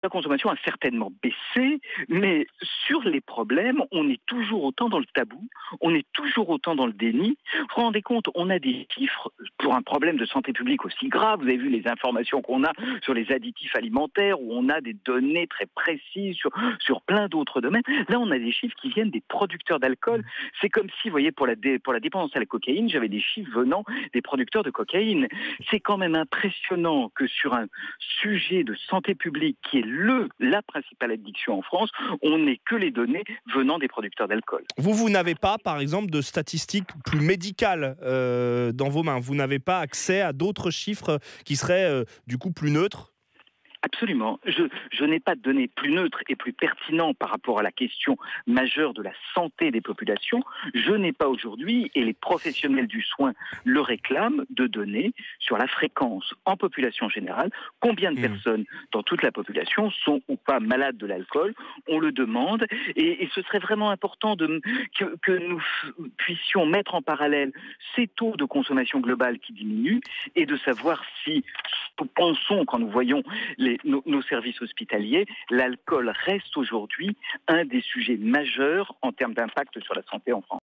La consommation a certainement baissé, mais sur les problèmes, on est toujours autant dans le tabou, on est toujours autant dans le déni. Vous vous rendez compte, on a des chiffres pour un problème de santé publique aussi grave. Vous avez vu les informations qu'on a sur les additifs alimentaires, où on a des données très précises sur plein d'autres domaines. Là, on a des chiffres qui viennent des producteurs d'alcool. C'est comme si, vous voyez, pour la dépendance à la cocaïne, j'avais des chiffres venant des producteurs de cocaïne. C'est quand même impressionnant que sur un sujet de santé publique qui est la principale addiction en France, on n'ait que les données venant des producteurs d'alcool. Vous n'avez pas, par exemple, de statistiques plus médicales dans vos mains. Vous n'avez pas accès à d'autres chiffres qui seraient du coup plus neutres? Absolument. Je n'ai pas de données plus neutres et plus pertinentes par rapport à la question majeure de la santé des populations. Je n'ai pas aujourd'hui, et les professionnels du soin le réclament, de données sur la fréquence en population générale, combien de personnes dans toute la population sont ou pas malades de l'alcool. On le demande et ce serait vraiment important que nous puissions mettre en parallèle ces taux de consommation globale qui diminuent et de savoir si nous pensons, quand nous voyons nos services hospitaliers, l'alcool reste aujourd'hui un des sujets majeurs en termes d'impact sur la santé en France.